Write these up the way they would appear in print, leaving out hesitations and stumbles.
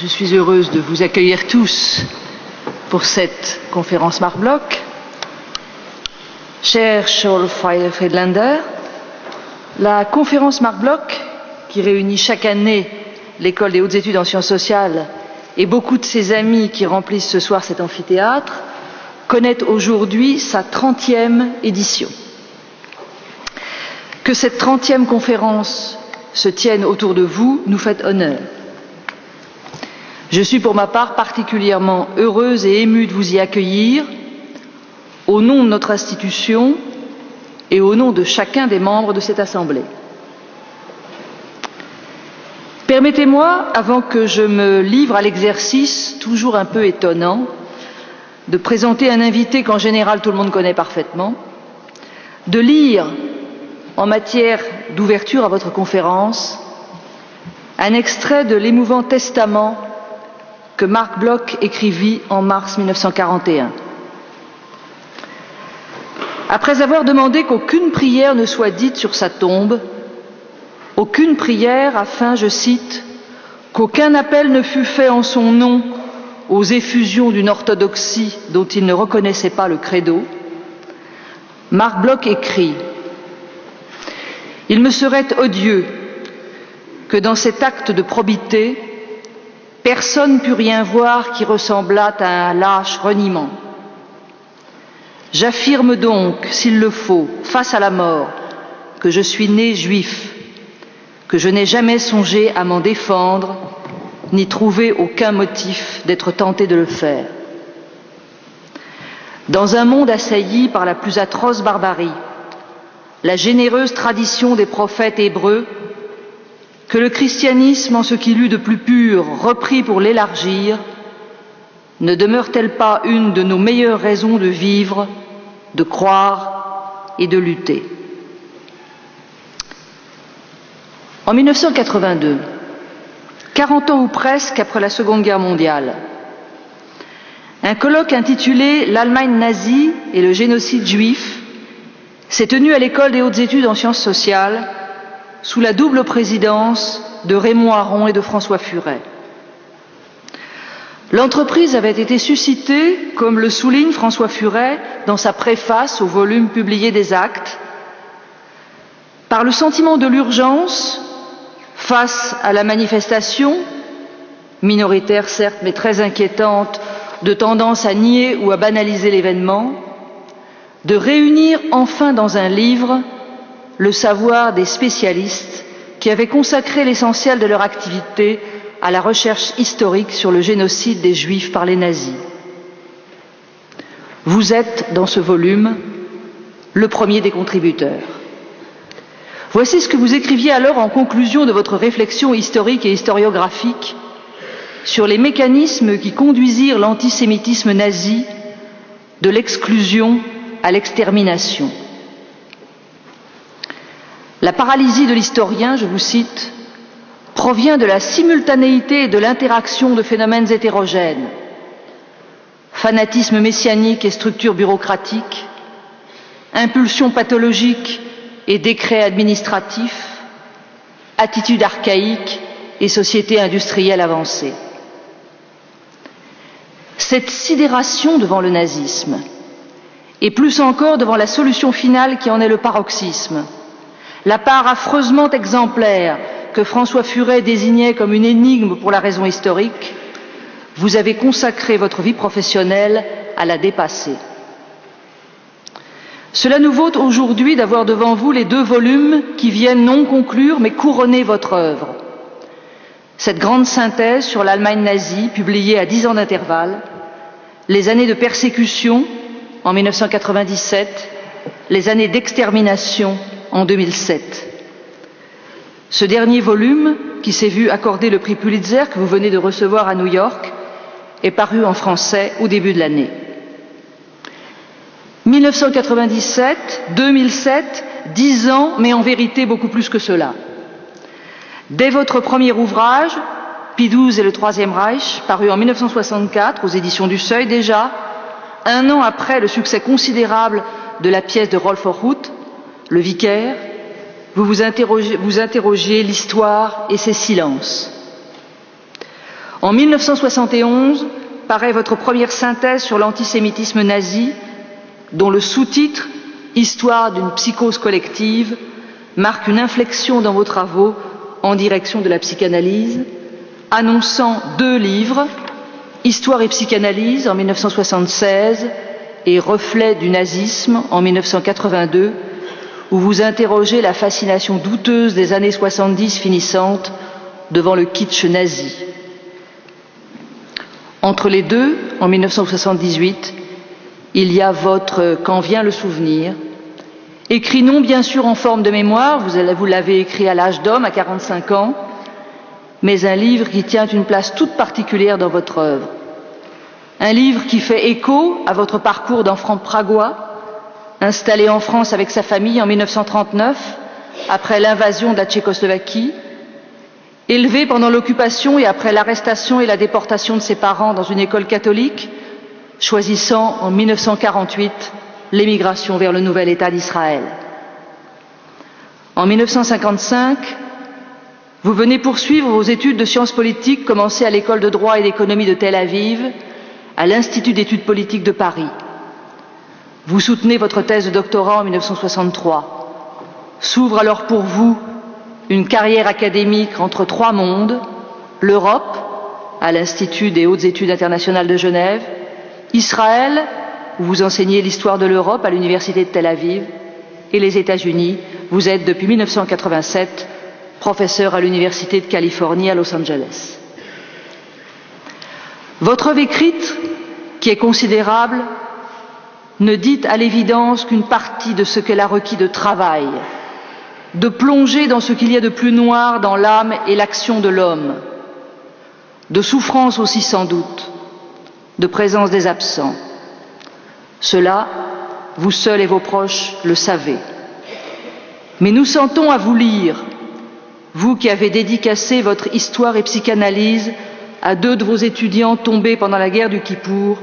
Je suis heureuse de vous accueillir tous pour cette conférence Marc Bloch. Cher Charles Friedlander, la conférence Marc Bloch, qui réunit chaque année l'École des hautes études en sciences sociales et beaucoup de ses amis qui remplissent ce soir cet amphithéâtre, connaît aujourd'hui sa 30e édition. Que cette 30e conférence se tienne autour de vous nous fait honneur. Je suis pour ma part particulièrement heureuse et émue de vous y accueillir, au nom de notre institution et au nom de chacun des membres de cette Assemblée. Permettez-moi, avant que je me livre à l'exercice, toujours un peu étonnant, de présenter un invité qu'en général tout le monde connaît parfaitement, de lire, en matière d'ouverture à votre conférence, un extrait de l'émouvant testament que Marc Bloch écrivit en mars 1941. Après avoir demandé qu'aucune prière ne soit dite sur sa tombe, aucune prière afin, je cite, qu'aucun appel ne fût fait en son nom aux effusions d'une orthodoxie dont il ne reconnaissait pas le credo, Marc Bloch écrit: « Il me serait odieux que dans cet acte de probité, personne pût rien voir qui ressemblât à un lâche reniement. J'affirme donc, s'il le faut, face à la mort, que je suis né juif, que je n'ai jamais songé à m'en défendre, ni trouvé aucun motif d'être tenté de le faire. Dans un monde assailli par la plus atroce barbarie, la généreuse tradition des prophètes hébreux, que le christianisme, en ce qu'il eut de plus pur, reprit pour l'élargir, ne demeure-t-elle pas une de nos meilleures raisons de vivre, de croire et de lutter? » En 1982, 40 ans ou presque après la Seconde Guerre mondiale, un colloque intitulé « L'Allemagne nazie et le génocide juif » s'est tenu à l'École des hautes études en sciences sociales sous la double présidence de Raymond Aron et de François Furet. L'entreprise avait été suscitée, comme le souligne François Furet dans sa préface au volume publié des Actes, par le sentiment de l'urgence face à la manifestation, minoritaire certes mais très inquiétante, de tendance à nier ou à banaliser l'événement, de réunir enfin dans un livre le savoir des spécialistes qui avaient consacré l'essentiel de leur activité à la recherche historique sur le génocide des Juifs par les nazis. Vous êtes, dans ce volume, le premier des contributeurs. Voici ce que vous écriviez alors en conclusion de votre réflexion historique et historiographique sur les mécanismes qui conduisirent l'antisémitisme nazi de l'exclusion à l'extermination. La paralysie de l'historien, je vous cite, provient de la simultanéité et de l'interaction de phénomènes hétérogènes, fanatisme messianique et structure bureaucratique, impulsion pathologique et décret administratif, attitude archaïque et société industrielle avancée. Cette sidération devant le nazisme, et plus encore devant la solution finale qui en est le paroxysme, la part affreusement exemplaire que François Furet désignait comme une énigme pour la raison historique, vous avez consacré votre vie professionnelle à la dépasser. Cela nous vaut aujourd'hui d'avoir devant vous les 2 volumes qui viennent non conclure mais couronner votre œuvre. Cette grande synthèse sur l'Allemagne nazie, publiée à 10 ans d'intervalle, les années de persécution en 1997, les années d'extermination en 2007. Ce dernier volume, qui s'est vu accorder le prix Pulitzer que vous venez de recevoir à New York, est paru en français au début de l'année. 1997, 2007, 10 ans, mais en vérité beaucoup plus que cela. Dès votre premier ouvrage, Pie XII et le Troisième Reich, paru en 1964 aux éditions du Seuil déjà, 1 an après le succès considérable de la pièce de Rolf Orthuth, Le Vicaire, vous interrogez l'histoire et ses silences. En 1971, paraît votre première synthèse sur l'antisémitisme nazi, dont le sous-titre « Histoire d'une psychose collective » marque une inflexion dans vos travaux en direction de la psychanalyse, annonçant 2 livres, Histoire et psychanalyse en 1976 et Reflet du nazisme en 1982, où vous interrogez la fascination douteuse des années 70 finissantes devant le kitsch nazi. Entre les deux, en 1978, il y a votre Quand vient le souvenir, écrit non bien sûr en forme de mémoire, vous l'avez écrit à l'âge d'homme, à 45 ans, mais un livre qui tient une place toute particulière dans votre œuvre. Un livre qui fait écho à votre parcours d'enfant pragois, installé en France avec sa famille en 1939, après l'invasion de la Tchécoslovaquie, élevé pendant l'occupation et après l'arrestation et la déportation de ses parents dans une école catholique, choisissant en 1948 l'émigration vers le nouvel État d'Israël. En 1955, vous venez poursuivre vos études de sciences politiques commencées à l'école de droit et d'économie de Tel Aviv, à l'Institut d'études politiques de Paris. Vous soutenez votre thèse de doctorat en 1963. S'ouvre alors pour vous une carrière académique entre 3 mondes, l'Europe, à l'Institut des hautes études internationales de Genève, Israël, où vous enseignez l'histoire de l'Europe à l'Université de Tel Aviv, et les États-Unis, vous êtes depuis 1987 professeur à l'Université de Californie à Los Angeles. Votre œuvre écrite, qui est considérable, ne dit à l'évidence qu'une partie de ce qu'elle a requis de travail, de plonger dans ce qu'il y a de plus noir dans l'âme et l'action de l'homme, de souffrance aussi sans doute, de présence des absents. Cela, vous seuls et vos proches le savez. Mais nous sentons à vous lire, vous qui avez dédicacé votre histoire et psychanalyse à 2 de vos étudiants tombés pendant la guerre du Kippour,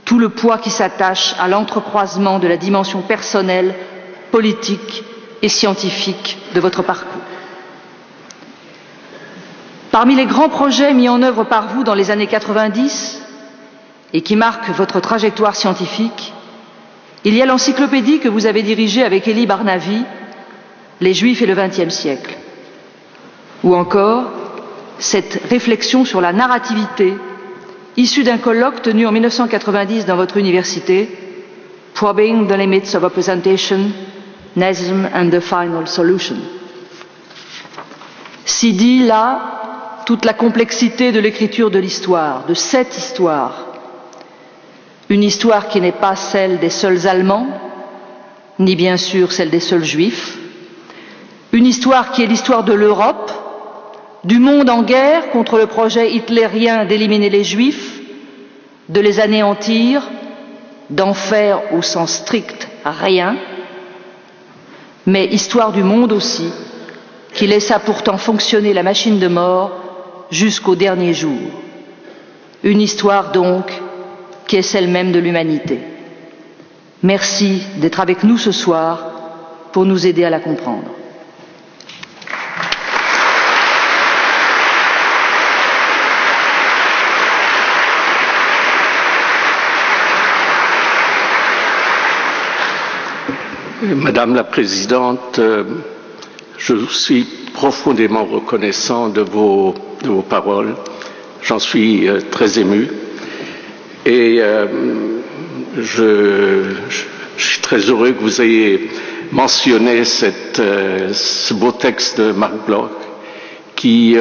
tout le poids qui s'attache à l'entrecroisement de la dimension personnelle, politique et scientifique de votre parcours. Parmi les grands projets mis en œuvre par vous dans les années 90 et qui marquent votre trajectoire scientifique, il y a l'encyclopédie que vous avez dirigée avec Elie Barnavi, Les Juifs et le XXe siècle, ou encore cette réflexion sur la narrativité issue d'un colloque tenu en 1990 dans votre université, Probing the Limits of Representation, Nazism and the Final Solution. S'y dit là toute la complexité de l'écriture de l'histoire, de cette histoire. Une histoire qui n'est pas celle des seuls Allemands, ni bien sûr celle des seuls Juifs. Une histoire qui est l'histoire de l'Europe, du monde en guerre contre le projet hitlérien d'éliminer les Juifs, de les anéantir, d'en faire au sens strict rien, mais histoire du monde aussi, qui laissa pourtant fonctionner la machine de mort jusqu'au dernier jour. Une histoire donc qui est celle même de l'humanité. Merci d'être avec nous ce soir pour nous aider à la comprendre. Madame la Présidente, je suis profondément reconnaissant de vos paroles. J'en suis très ému. Et je suis très heureux que vous ayez mentionné ce beau texte de Marc Bloch qui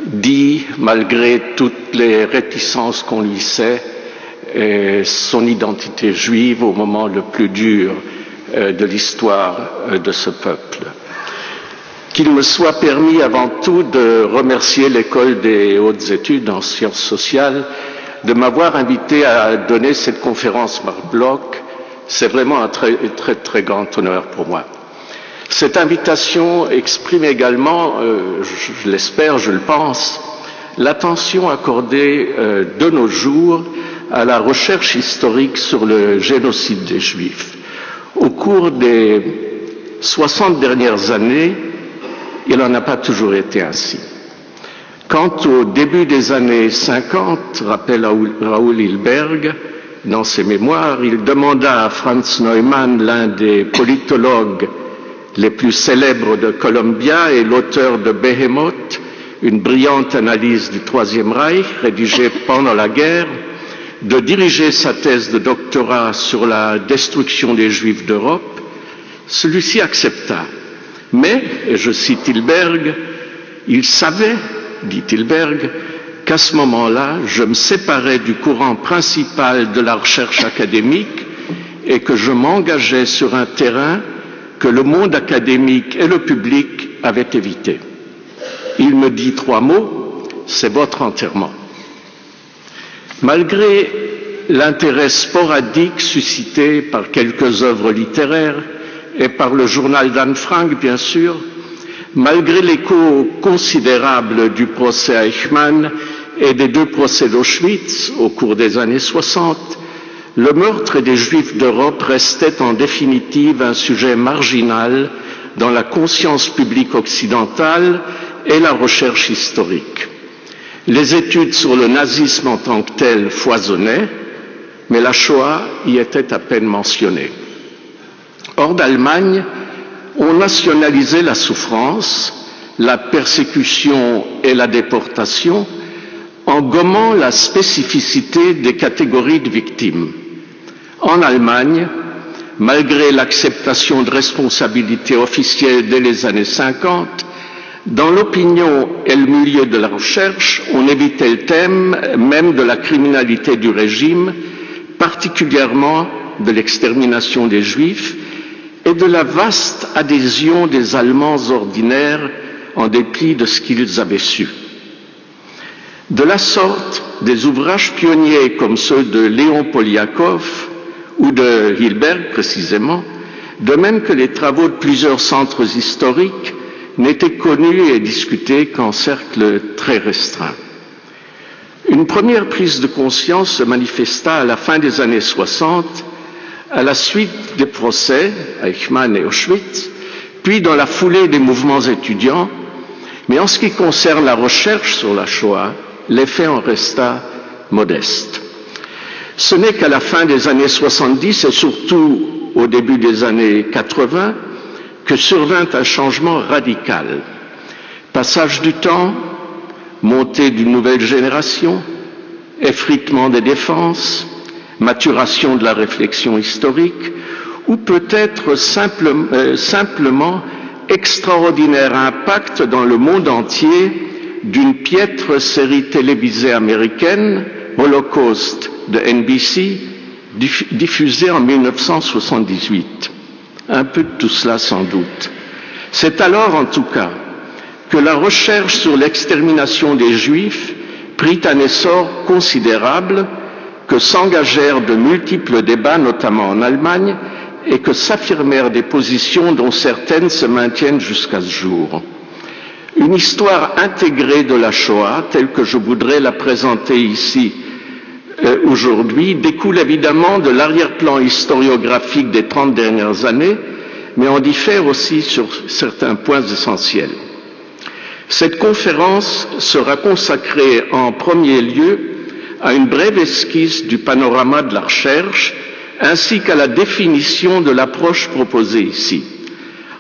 dit, malgré toutes les réticences qu'on lui sait, son identité juive au moment le plus dur de l'histoire de ce peuple. Qu'il me soit permis avant tout de remercier l'École des hautes études en sciences sociales de m'avoir invité à donner cette conférence Marc Bloch. C'est vraiment un très, très, très grand honneur pour moi. Cette invitation exprime également, je l'espère, je le pense, l'attention accordée de nos jours à la recherche historique sur le génocide des Juifs. Au cours des 60 dernières années, il n'en a pas toujours été ainsi. Quant au début des années 50, rappelle Raoul Hilberg, dans ses mémoires, il demanda à Franz Neumann, l'un des politologues les plus célèbres de Columbia et l'auteur de Behemoth, une brillante analyse du Troisième Reich rédigée pendant la guerre, de diriger sa thèse de doctorat sur la destruction des Juifs d'Europe. Celui-ci accepta. Mais, et je cite Hilberg, il savait, dit Hilberg, qu'à ce moment-là, je me séparais du courant principal de la recherche académique et que je m'engageais sur un terrain que le monde académique et le public avaient évité. Il me dit 3 mots, c'est votre enterrement. Malgré l'intérêt sporadique suscité par quelques œuvres littéraires et par le journal d'Anne Frank, bien sûr, malgré l'écho considérable du procès Eichmann et des 2 procès d'Auschwitz au cours des années 60, le meurtre des Juifs d'Europe restait en définitive un sujet marginal dans la conscience publique occidentale et la recherche historique. Les études sur le nazisme en tant que tel foisonnaient, mais la Shoah y était à peine mentionnée. Hors d'Allemagne, on nationalisait la souffrance, la persécution et la déportation en gommant la spécificité des catégories de victimes. En Allemagne, malgré l'acceptation de responsabilités officielles dès les années 50, dans l'opinion et le milieu de la recherche, on évitait le thème même de la criminalité du régime, particulièrement de l'extermination des Juifs et de la vaste adhésion des Allemands ordinaires en dépit de ce qu'ils avaient su. De la sorte, des ouvrages pionniers comme ceux de Léon Poliakov ou de Hilberg précisément, de même que les travaux de plusieurs centres historiques, n'étaient connus et discutés qu'en cercle très restreint. Une première prise de conscience se manifesta à la fin des années 60, à la suite des procès, Eichmann et Auschwitz, puis dans la foulée des mouvements étudiants, mais en ce qui concerne la recherche sur la Shoah, l'effet en resta modeste. Ce n'est qu'à la fin des années 70 et surtout au début des années 80 que survint un changement radical. Passage du temps, montée d'une nouvelle génération, effritement des défenses, maturation de la réflexion historique, ou peut-être simplement extraordinaire impact dans le monde entier d'une piètre série télévisée américaine, Holocaust de NBC, diffusée en 1978. Un peu de tout cela sans doute. C'est alors en tout cas que la recherche sur l'extermination des Juifs prit un essor considérable, que s'engagèrent de multiples débats, notamment en Allemagne, et que s'affirmèrent des positions dont certaines se maintiennent jusqu'à ce jour. Une histoire intégrée de la Shoah, telle que je voudrais la présenter ici aujourd'hui, découle évidemment de l'arrière-plan historiographique des 30 dernières années, mais en diffère aussi sur certains points essentiels. Cette conférence sera consacrée en premier lieu à une brève esquisse du panorama de la recherche, ainsi qu'à la définition de l'approche proposée ici.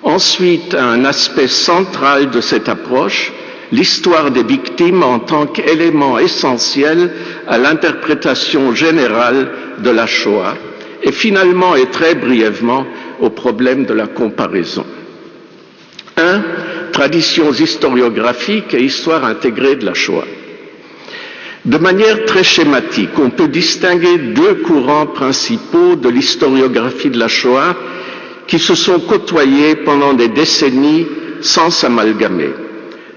Ensuite, à un aspect central de cette approche, l'histoire des victimes en tant qu'élément essentiel à l'interprétation générale de la Shoah, et finalement et très brièvement au problème de la comparaison. 1. Traditions historiographiques et histoire intégrée de la Shoah. De manière très schématique, on peut distinguer 2 courants principaux de l'historiographie de la Shoah qui se sont côtoyés pendant des décennies sans s'amalgamer.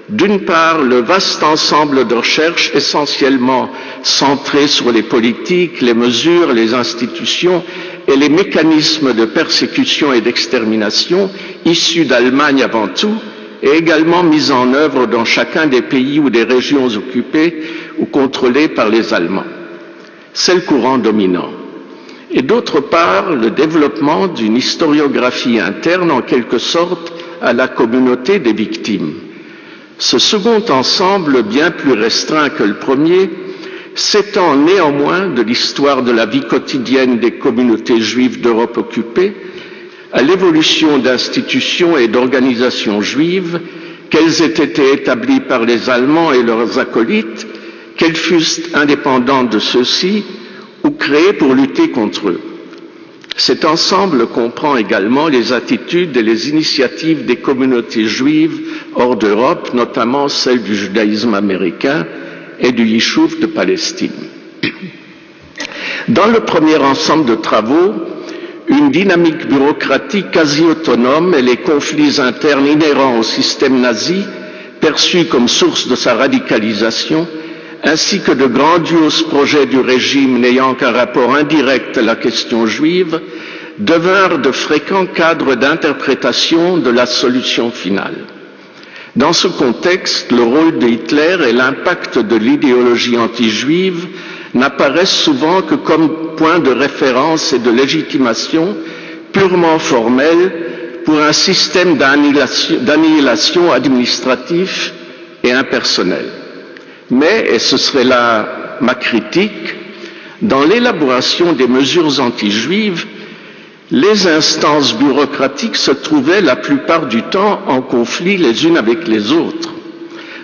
D'une part, le vaste ensemble de recherches essentiellement centré sur les politiques, les mesures, les institutions et les mécanismes de persécution et d'extermination issus d'Allemagne avant tout, et également mis en œuvre dans chacun des pays ou des régions occupées ou contrôlées par les Allemands. C'est le courant dominant. Et d'autre part, le développement d'une historiographie interne en quelque sorte à la communauté des victimes. Ce second ensemble, bien plus restreint que le premier, s'étend néanmoins de l'histoire de la vie quotidienne des communautés juives d'Europe occupée à l'évolution d'institutions et d'organisations juives, qu'elles aient été établies par les Allemands et leurs acolytes, qu'elles fussent indépendantes de ceux-ci ou créées pour lutter contre eux. Cet ensemble comprend également les attitudes et les initiatives des communautés juives hors d'Europe, notamment celles du judaïsme américain et du Yishuv de Palestine. Dans le premier ensemble de travaux, une dynamique bureaucratique quasi autonome et les conflits internes inhérents au système nazi, perçus comme source de sa radicalisation, ainsi que de grandioses projets du régime n'ayant qu'un rapport indirect à la question juive, devinrent de fréquents cadres d'interprétation de la solution finale. Dans ce contexte, le rôle de Hitler et l'impact de l'idéologie anti-juive n'apparaissent souvent que comme point de référence et de légitimation purement formel pour un système d'annihilation administratif et impersonnel. Mais, et ce serait là ma critique, dans l'élaboration des mesures anti-juives, les instances bureaucratiques se trouvaient la plupart du temps en conflit les unes avec les autres,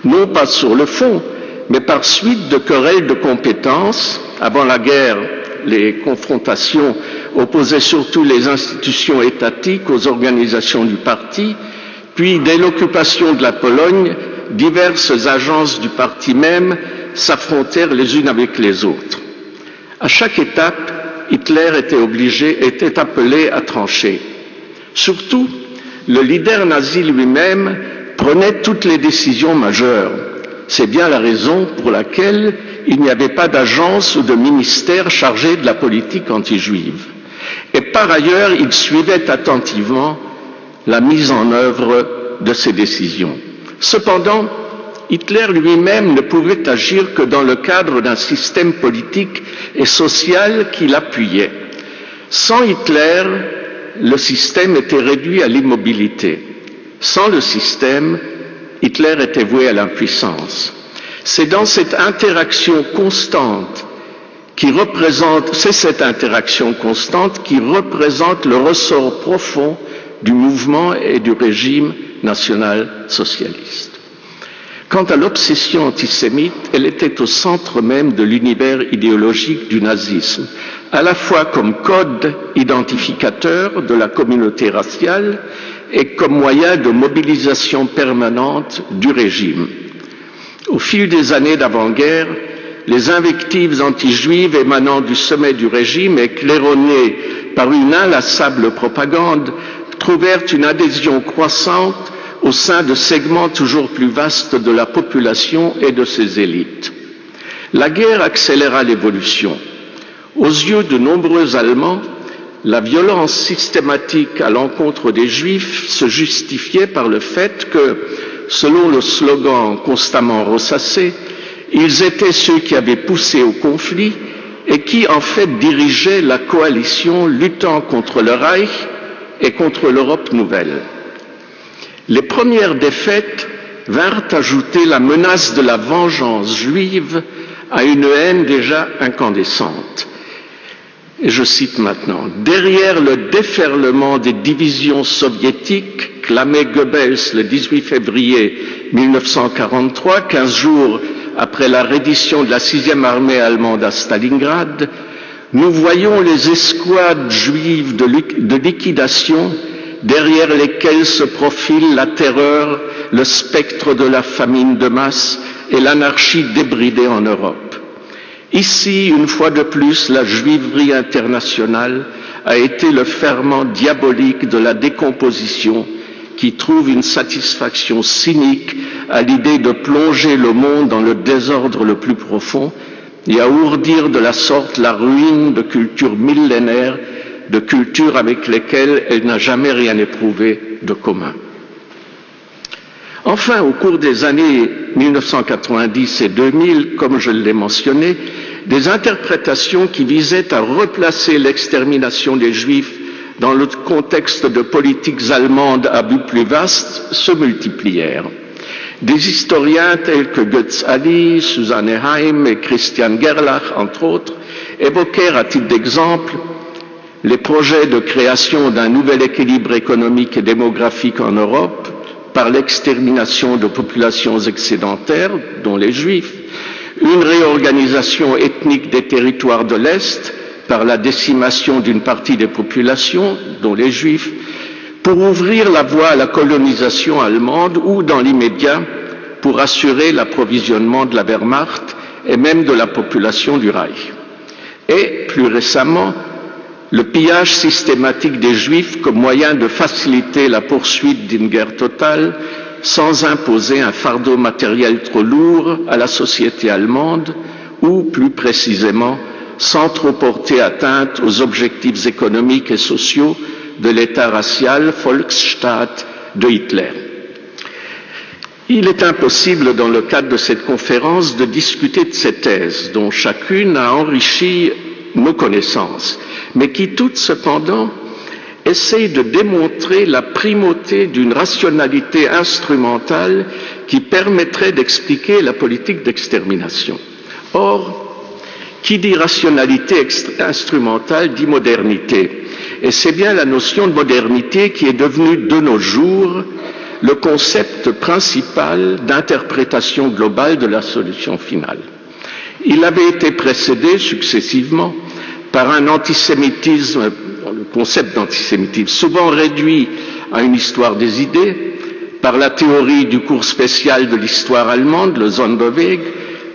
non pas sur le fond, mais par suite de querelles de compétences. Avant la guerre, les confrontations opposaient surtout les institutions étatiques aux organisations du parti, puis dès l'occupation de la Pologne, diverses agences du parti même s'affrontèrent les unes avec les autres. À chaque étape, Hitler était appelé à trancher. Surtout, le leader nazi lui-même prenait toutes les décisions majeures. C'est bien la raison pour laquelle il n'y avait pas d'agence ou de ministère chargé de la politique anti-juive. Et par ailleurs, il suivait attentivement la mise en œuvre de ces décisions. Cependant, Hitler lui-même ne pouvait agir que dans le cadre d'un système politique et social qui l'appuyait. Sans Hitler, le système était réduit à l'immobilité. Sans le système, Hitler était voué à l'impuissance. C'est dans cette interaction constante c'est cette interaction constante qui représente le ressort profond du mouvement et du régime national-socialiste. Quant à l'obsession antisémite, elle était au centre même de l'univers idéologique du nazisme, à la fois comme code identificateur de la communauté raciale et comme moyen de mobilisation permanente du régime. Au fil des années d'avant-guerre, les invectives anti-juives émanant du sommet du régime et claironnées par une inlassable propagande trouvèrent une adhésion croissante au sein de segments toujours plus vastes de la population et de ses élites. La guerre accéléra l'évolution. Aux yeux de nombreux Allemands, la violence systématique à l'encontre des Juifs se justifiait par le fait que, selon le slogan constamment ressassé, ils étaient ceux qui avaient poussé au conflit et qui, en fait, dirigeaient la coalition luttant contre le Reich et contre l'Europe nouvelle. Les premières défaites vinrent ajouter la menace de la vengeance juive à une haine déjà incandescente. Et je cite maintenant, « Derrière le déferlement des divisions soviétiques, clamait Goebbels le 18 février 1943, 15 jours après la reddition de la 6e armée allemande à Stalingrad, nous voyons les escouades juives de liquidation derrière lesquelles se profilent la terreur, le spectre de la famine de masse et l'anarchie débridée en Europe. Ici, une fois de plus, la juiverie internationale a été le ferment diabolique de la décomposition qui trouve une satisfaction cynique à l'idée de plonger le monde dans le désordre le plus profond et à ourdir de la sorte la ruine de cultures millénaires, de cultures avec lesquelles elle n'a jamais rien éprouvé de commun. Enfin, au cours des années 1990 et 2000, comme je l'ai mentionné, des interprétations qui visaient à replacer l'extermination des Juifs dans le contexte de politiques allemandes à but plus vaste se multiplièrent. Des historiens tels que Götz Ali, Susanne Heim et Christian Gerlach, entre autres, évoquèrent à titre d'exemple les projets de création d'un nouvel équilibre économique et démographique en Europe par l'extermination de populations excédentaires, dont les Juifs, une réorganisation ethnique des territoires de l'Est par la décimation d'une partie des populations, dont les Juifs, pour ouvrir la voie à la colonisation allemande ou, dans l'immédiat, pour assurer l'approvisionnement de la Wehrmacht et même de la population du Reich. Et, plus récemment, le pillage systématique des Juifs comme moyen de faciliter la poursuite d'une guerre totale sans imposer un fardeau matériel trop lourd à la société allemande ou, plus précisément, sans trop porter atteinte aux objectifs économiques et sociaux de l'État racial Volksstaat de Hitler. Il est impossible, dans le cadre de cette conférence, de discuter de ces thèses, dont chacune a enrichi nos connaissances, mais qui toutes, cependant, essayent de démontrer la primauté d'une rationalité instrumentale qui permettrait d'expliquer la politique d'extermination. Or, qui dit rationalité instrumentale dit modernité. Et c'est bien la notion de modernité qui est devenue de nos jours le concept principal d'interprétation globale de la solution finale. Il avait été précédé successivement par un antisémitisme, le concept d'antisémitisme, souvent réduit à une histoire des idées, par la théorie du cours spécial de l'histoire allemande, le Sonderweg,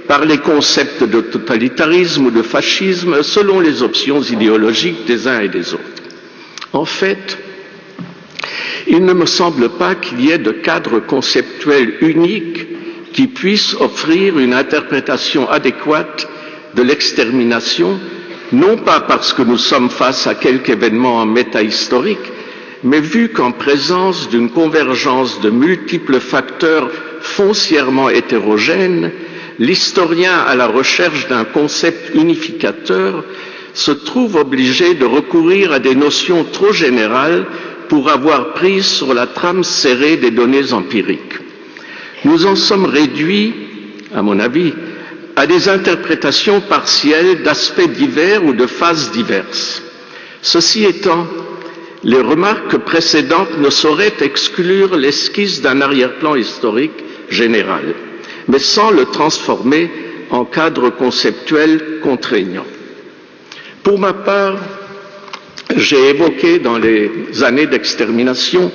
par les concepts de totalitarisme ou de fascisme, selon les options idéologiques des uns et des autres. En fait, il ne me semble pas qu'il y ait de cadre conceptuel unique qui puisse offrir une interprétation adéquate de l'extermination, non pas parce que nous sommes face à quelque événement métahistorique, mais vu qu'en présence d'une convergence de multiples facteurs foncièrement hétérogènes, l'historien à la recherche d'un concept unificateur se trouve obligé de recourir à des notions trop générales pour avoir prise sur la trame serrée des données empiriques. Nous en sommes réduits, à mon avis, à des interprétations partielles d'aspects divers ou de phases diverses. Ceci étant, les remarques précédentes ne sauraient exclure l'esquisse d'un arrière-plan historique général, mais sans le transformer en cadre conceptuel contraignant. Pour ma part, j'ai évoqué dans les années d'extermination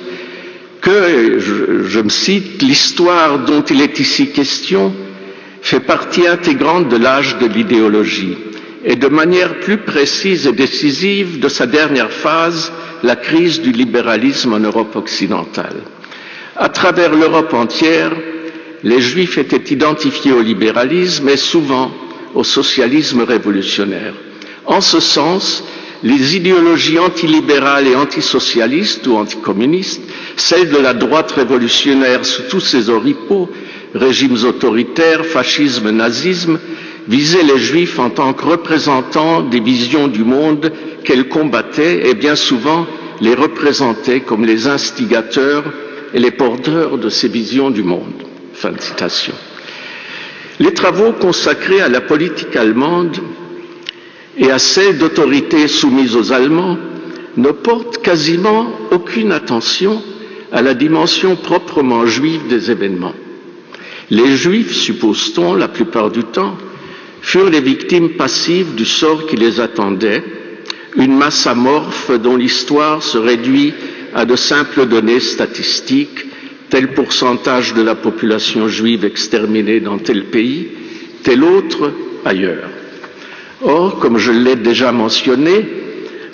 que, je me cite, l'histoire dont il est ici question fait partie intégrante de l'âge de l'idéologie et de manière plus précise et décisive de sa dernière phase, la crise du libéralisme en Europe occidentale. À travers l'Europe entière, les Juifs étaient identifiés au libéralisme et souvent au socialisme révolutionnaire. En ce sens, les idéologies antilibérales et antisocialistes ou anticommunistes, celles de la droite révolutionnaire sous tous ses oripeaux, régimes autoritaires, fascisme, nazisme, visaient les Juifs en tant que représentants des visions du monde qu'elles combattaient et bien souvent les représentaient comme les instigateurs et les porteurs de ces visions du monde. Fin de citation. Les travaux consacrés à la politique allemande et à celle d'autorités soumises aux Allemands ne portent quasiment aucune attention à la dimension proprement juive des événements. Les Juifs, suppose-t-on, la plupart du temps, furent les victimes passives du sort qui les attendait, une masse amorphe dont l'histoire se réduit à de simples données statistiques, tel pourcentage de la population juive exterminée dans tel pays, tel autre ailleurs. Or, comme je l'ai déjà mentionné,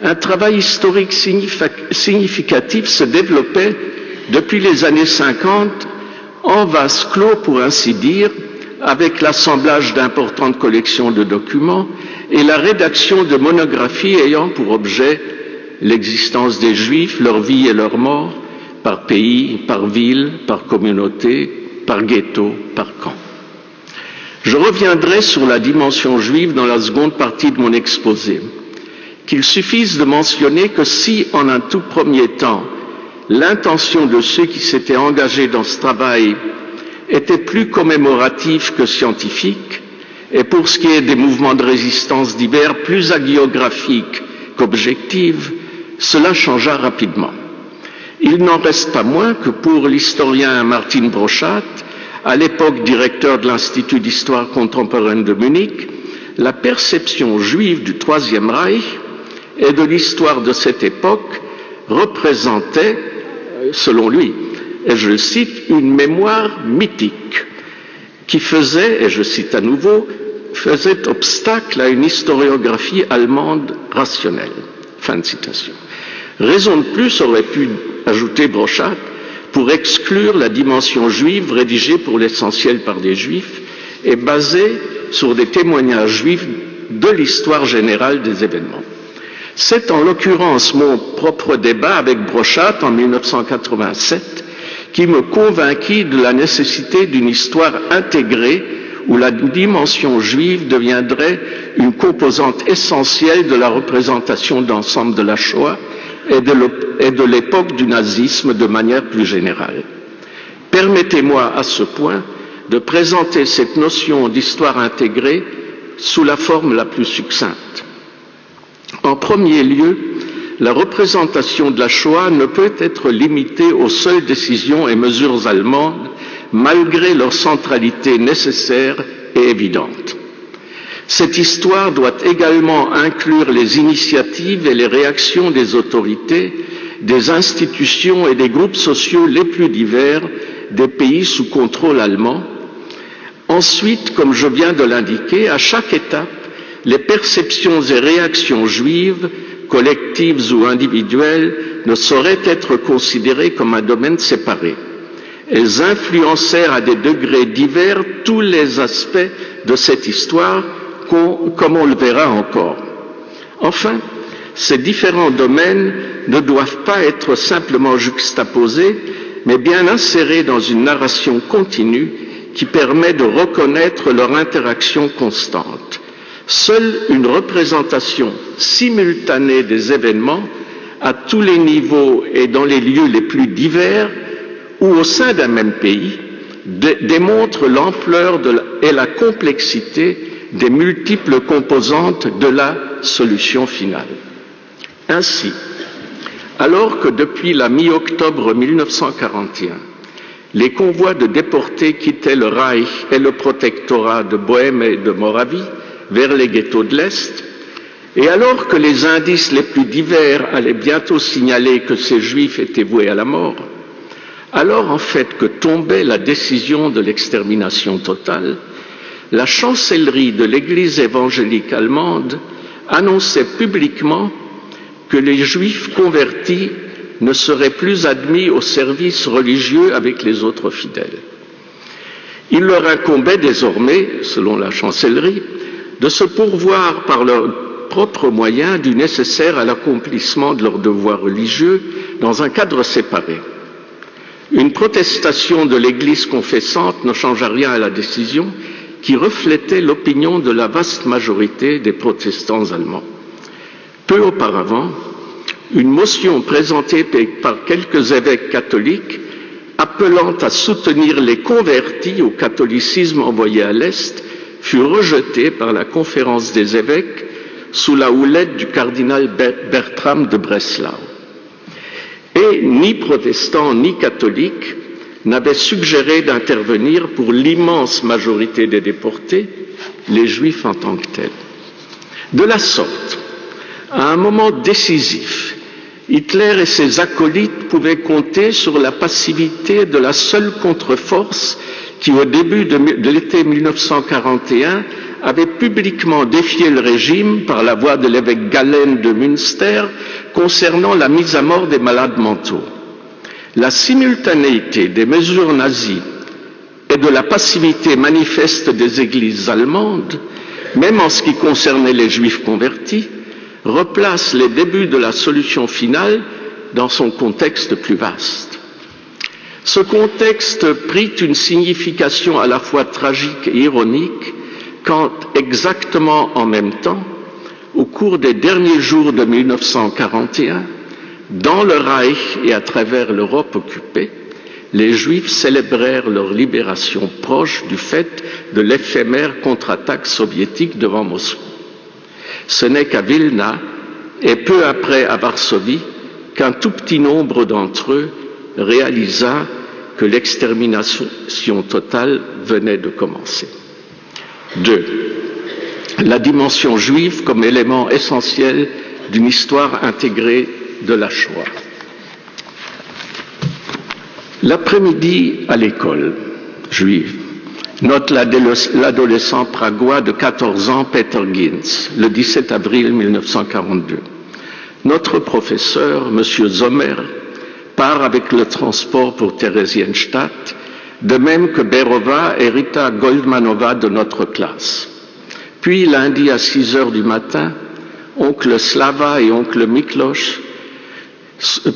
un travail historique significatif se développait depuis les années 50 en vase clos, pour ainsi dire, avec l'assemblage d'importantes collections de documents et la rédaction de monographies ayant pour objet l'existence des Juifs, leur vie et leur mort, par pays, par ville, par communauté, par ghetto, par camp. Je reviendrai sur la dimension juive dans la seconde partie de mon exposé. Qu'il suffise de mentionner que si, en un tout premier temps, l'intention de ceux qui s'étaient engagés dans ce travail était plus commémoratif que scientifique, et pour ce qui est des mouvements de résistance divers, plus hagiographique qu'objective, cela changea rapidement. Il n'en reste pas moins que pour l'historien Martin Broszat, à l'époque directeur de l'Institut d'histoire contemporaine de Munich, la perception juive du Troisième Reich et de l'histoire de cette époque représentait, selon lui, et je le cite, une mémoire mythique qui faisait, et je cite à nouveau, faisait obstacle à une historiographie allemande rationnelle. Fin de citation. Raison de plus aurait pu ajouter Broszat pour exclure la dimension juive rédigée pour l'essentiel par des juifs et basée sur des témoignages juifs de l'histoire générale des événements. C'est en l'occurrence mon propre débat avec Broszat en 1987 qui me convainquit de la nécessité d'une histoire intégrée où la dimension juive deviendrait une composante essentielle de la représentation d'ensemble de la Shoah et de l'époque du nazisme de manière plus générale. Permettez-moi à ce point de présenter cette notion d'histoire intégrée sous la forme la plus succincte. En premier lieu, la représentation de la Shoah ne peut être limitée aux seules décisions et mesures allemandes, malgré leur centralité nécessaire et évidente. Cette histoire doit également inclure les initiatives et les réactions des autorités, des institutions et des groupes sociaux les plus divers des pays sous contrôle allemand. Ensuite, comme je viens de l'indiquer, à chaque étape, les perceptions et réactions juives, collectives ou individuelles, ne sauraient être considérées comme un domaine séparé. Elles influencèrent à des degrés divers tous les aspects de cette histoire, comme on le verra encore. Enfin, ces différents domaines ne doivent pas être simplement juxtaposés, mais bien insérés dans une narration continue qui permet de reconnaître leur interaction constante. Seule une représentation simultanée des événements à tous les niveaux et dans les lieux les plus divers ou au sein d'un même pays démontre l'ampleur et la complexité des multiples composantes de la solution finale. Ainsi, alors que depuis la mi-octobre 1941, les convois de déportés quittaient le Reich et le protectorat de Bohême et de Moravie vers les ghettos de l'Est, et alors que les indices les plus divers allaient bientôt signaler que ces Juifs étaient voués à la mort, alors en fait que tombait la décision de l'extermination totale, la chancellerie de l'Église évangélique allemande annonçait publiquement que les Juifs convertis ne seraient plus admis au service religieux avec les autres fidèles. Il leur incombait désormais, selon la chancellerie, de se pourvoir par leurs propres moyens du nécessaire à l'accomplissement de leurs devoirs religieux dans un cadre séparé. Une protestation de l'Église confessante ne changea rien à la décision qui reflétait l'opinion de la vaste majorité des protestants allemands. Peu auparavant, une motion présentée par quelques évêques catholiques appelant à soutenir les convertis au catholicisme envoyés à l'Est fut rejetée par la conférence des évêques sous la houlette du cardinal Bertram de Breslau. Et ni protestants ni catholiques n'avaient suggéré d'intervenir pour l'immense majorité des déportés, les Juifs en tant que tels. De la sorte, à un moment décisif, Hitler et ses acolytes pouvaient compter sur la passivité de la seule contre-force qui, au début de l'été 1941, avait publiquement défié le régime par la voix de l'évêque Galen de Münster concernant la mise à mort des malades mentaux. La simultanéité des mesures nazies et de la passivité manifeste des églises allemandes, même en ce qui concernait les Juifs convertis, replace les débuts de la solution finale dans son contexte plus vaste. Ce contexte prit une signification à la fois tragique et ironique quand, exactement en même temps, au cours des derniers jours de 1941, dans le Reich et à travers l'Europe occupée, les Juifs célébrèrent leur libération proche du fait de l'éphémère contre-attaque soviétique devant Moscou. Ce n'est qu'à Vilna, et peu après à Varsovie, qu'un tout petit nombre d'entre eux réalisa que l'extermination totale venait de commencer. 2. La dimension juive comme élément essentiel d'une histoire intégrée de la Shoah. L'après-midi à l'école juive, note l'adolescent pragois de 14 ans Peter Ginz, le 17 avril 1942. Notre professeur, M. Zomer, part avec le transport pour Theresienstadt, de même que Berova et Rita Goldmanova de notre classe. Puis lundi à 6 heures du matin, oncle Slava et oncle Mikloš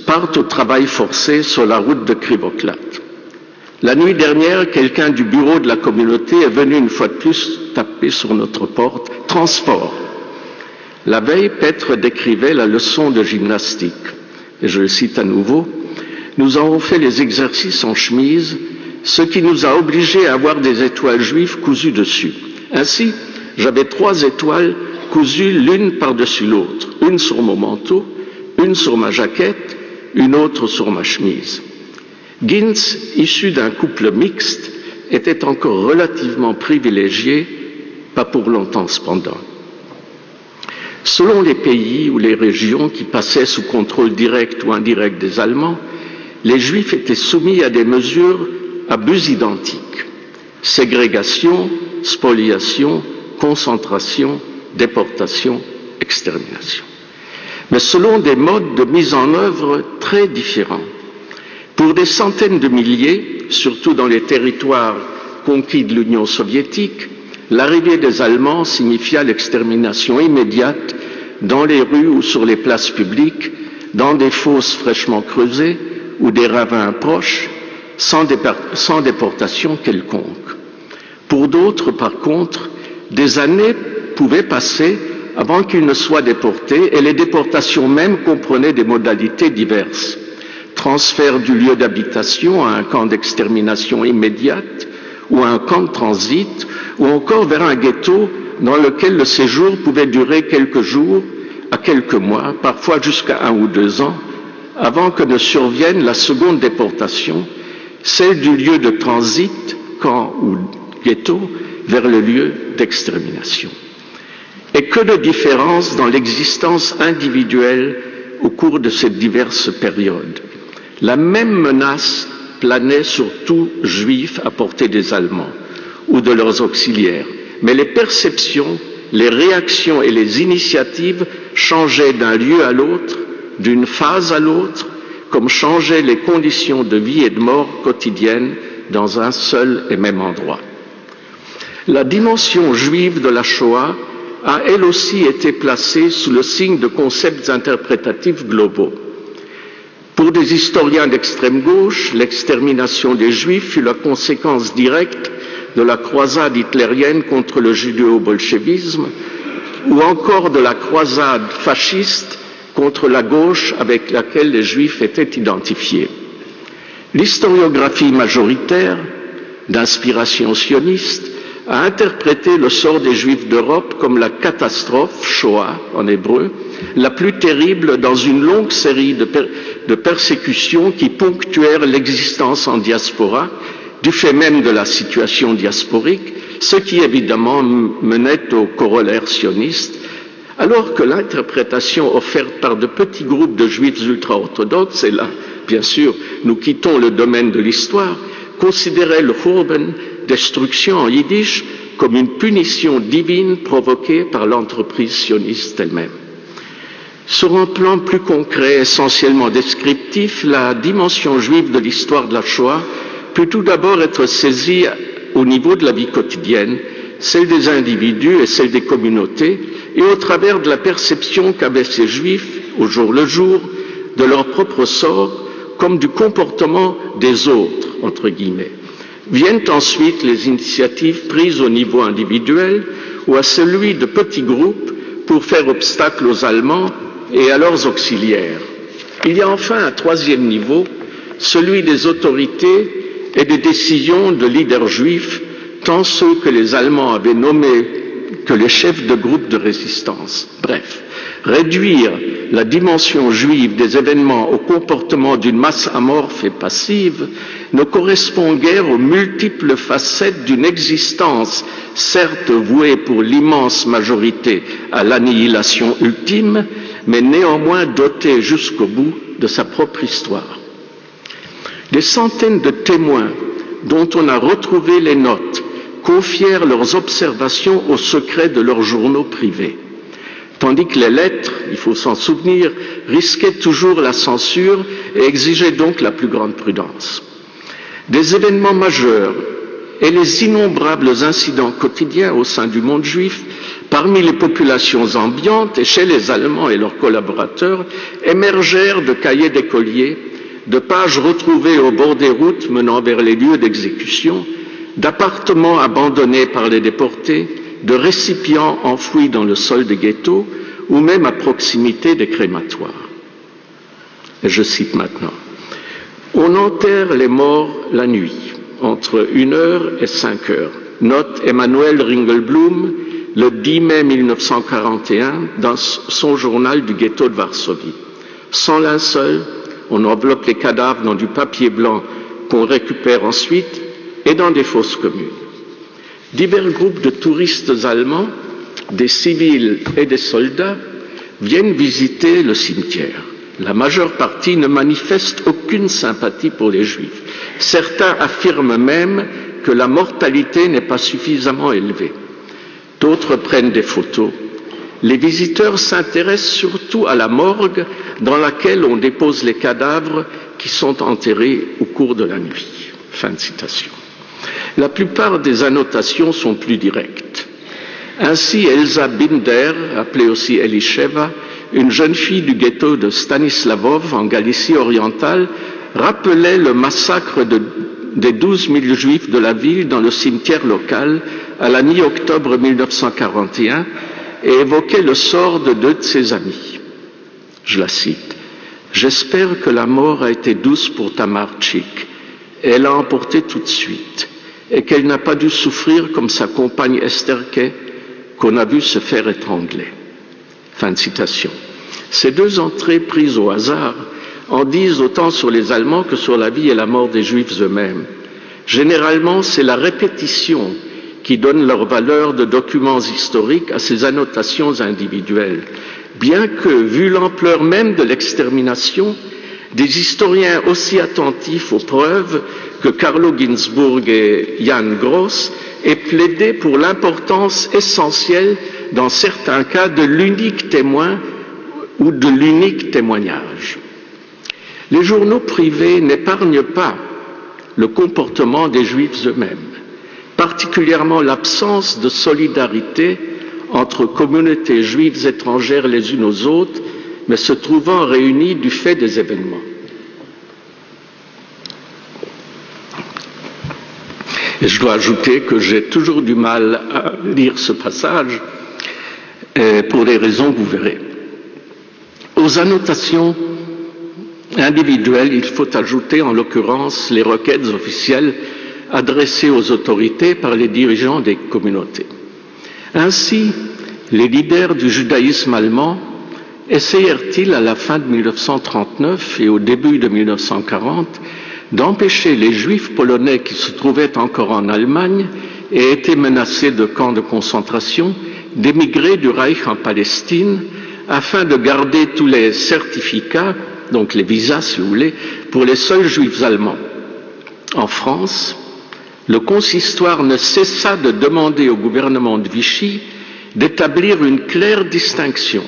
partent au travail forcé sur la route de Krivoklat. La nuit dernière, quelqu'un du bureau de la communauté est venu une fois de plus taper sur notre porte. Transport. La veille, Petre décrivait la leçon de gymnastique. Et je le cite à nouveau. Nous avons fait les exercices en chemise, ce qui nous a obligés à avoir des étoiles juives cousues dessus. Ainsi, j'avais 3 étoiles cousues l'une par-dessus l'autre, une sur mon manteau, une sur ma jaquette, une autre sur ma chemise. Ginz, issu d'un couple mixte, était encore relativement privilégié, pas pour longtemps cependant. Selon les pays ou les régions qui passaient sous contrôle direct ou indirect des Allemands, les Juifs étaient soumis à des mesures à but identique. Ségrégation, spoliation, concentration, déportation, extermination. Mais selon des modes de mise en œuvre très différents. Pour des centaines de milliers, surtout dans les territoires conquis de l'Union soviétique, l'arrivée des Allemands signifia l'extermination immédiate dans les rues ou sur les places publiques, dans des fosses fraîchement creusées ou des ravins proches, sans déportation quelconque. Pour d'autres, par contre, des années pouvaient passer avant qu'ils ne soient déportés, et les déportations même comprenaient des modalités diverses. Transfert du lieu d'habitation à un camp d'extermination immédiate, ou à un camp de transit, ou encore vers un ghetto dans lequel le séjour pouvait durer quelques jours à quelques mois, parfois jusqu'à 1 ou 2 ans, avant que ne survienne la seconde déportation, celle du lieu de transit, camp ou ghetto, vers le lieu d'extermination. Et que de différences dans l'existence individuelle au cours de ces diverses périodes. La même menace planait sur tout juif à portée des Allemands ou de leurs auxiliaires, mais les perceptions, les réactions et les initiatives changeaient d'un lieu à l'autre, d'une phase à l'autre, comme changeaient les conditions de vie et de mort quotidiennes dans un seul et même endroit. La dimension juive de la Shoah a elle aussi été placée sous le signe de concepts interprétatifs globaux. Pour des historiens d'extrême gauche, l'extermination des Juifs fut la conséquence directe de la croisade hitlérienne contre le judéo-bolchevisme ou encore de la croisade fasciste contre la gauche avec laquelle les Juifs étaient identifiés. L'historiographie majoritaire, d'inspiration sioniste, a interprété le sort des Juifs d'Europe comme la catastrophe, Shoah en hébreu, la plus terrible dans une longue série de persécutions qui ponctuèrent l'existence en diaspora, du fait même de la situation diasporique, ce qui évidemment menait au corollaire sioniste, alors que l'interprétation offerte par de petits groupes de Juifs ultra-orthodoxes, et là, bien sûr, nous quittons le domaine de l'histoire, considérait le Hurban, destruction en yiddish, comme une punition divine provoquée par l'entreprise sioniste elle-même. Sur un plan plus concret, essentiellement descriptif, la dimension juive de l'histoire de la Shoah peut tout d'abord être saisie au niveau de la vie quotidienne, celle des individus et celle des communautés, et au travers de la perception qu'avaient ces Juifs, au jour le jour, de leur propre sort, comme du comportement des autres, entre guillemets. Viennent ensuite les initiatives prises au niveau individuel ou à celui de petits groupes pour faire obstacle aux Allemands et à leurs auxiliaires. Il y a enfin un troisième niveau, celui des autorités et des décisions de leaders juifs, tant ceux que les Allemands avaient nommés que les chefs de groupe de résistance. Bref, réduire la dimension juive des événements au comportement d'une masse amorphe et passive ne correspond guère aux multiples facettes d'une existence, certes vouée pour l'immense majorité à l'annihilation ultime, mais néanmoins dotée jusqu'au bout de sa propre histoire. Des centaines de témoins dont on a retrouvé les notes confièrent leurs observations au secret de leurs journaux privés, tandis que les lettres, il faut s'en souvenir, risquaient toujours la censure et exigeaient donc la plus grande prudence. Des événements majeurs et les innombrables incidents quotidiens au sein du monde juif, parmi les populations ambiantes et chez les Allemands et leurs collaborateurs, émergèrent de cahiers d'écoliers, de pages retrouvées au bord des routes menant vers les lieux d'exécution, d'appartements abandonnés par les déportés, de récipients enfouis dans le sol des ghettos ou même à proximité des crématoires. Et je cite maintenant. On enterre les morts la nuit, entre 1h et 5h. Note Emmanuel Ringelblum, le 10 mai 1941, dans son journal du ghetto de Varsovie. Sans linceul, on enveloppe les cadavres dans du papier blanc qu'on récupère ensuite et dans des fosses communes. Divers groupes de touristes allemands, des civils et des soldats, viennent visiter le cimetière. La majeure partie ne manifeste aucune sympathie pour les Juifs. Certains affirment même que la mortalité n'est pas suffisamment élevée. D'autres prennent des photos. Les visiteurs s'intéressent surtout à la morgue dans laquelle on dépose les cadavres qui sont enterrés au cours de la nuit. Fin de citation. La plupart des annotations sont plus directes. Ainsi, Elsa Binder, appelée aussi Elisheva, une jeune fille du ghetto de Stanislavov en Galicie orientale, rappelait le massacre des 12 000 juifs de la ville dans le cimetière local à la mi-octobre 1941 et évoquait le sort de 2 de ses amis. Je la cite. « J'espère que la mort a été douce pour Tamarchik. Elle l'a emporté tout de suite et qu'elle n'a pas dû souffrir comme sa compagne Esterke qu'on a vu se faire étrangler. » Fin de citation. Ces 2 entrées prises au hasard en disent autant sur les Allemands que sur la vie et la mort des Juifs eux-mêmes. Généralement, c'est la répétition qui donne leur valeur de documents historiques à ces annotations individuelles, bien que, vu l'ampleur même de l'extermination, des historiens aussi attentifs aux preuves que Carlo Ginzburg et Jan Gross aient plaidé pour l'importance essentielle, dans certains cas, de l'unique témoin ou de l'unique témoignage. Les journaux privés n'épargnent pas le comportement des Juifs eux-mêmes, particulièrement l'absence de solidarité entre communautés juives étrangères les unes aux autres, mais se trouvant réunies du fait des événements. Et je dois ajouter que j'ai toujours du mal à lire ce passage, pour les raisons que vous verrez. Aux annotations individuelles, il faut ajouter en l'occurrence les requêtes officielles adressées aux autorités par les dirigeants des communautés. Ainsi, les leaders du judaïsme allemand essayèrent-ils à la fin de 1939 et au début de 1940 d'empêcher les Juifs polonais qui se trouvaient encore en Allemagne et étaient menacés de camps de concentration d'émigrer du Reich en Palestine afin de garder tous les certificats, donc les visas si vous voulez, pour les seuls Juifs allemands. En France, le consistoire ne cessa de demander au gouvernement de Vichy d'établir une claire distinction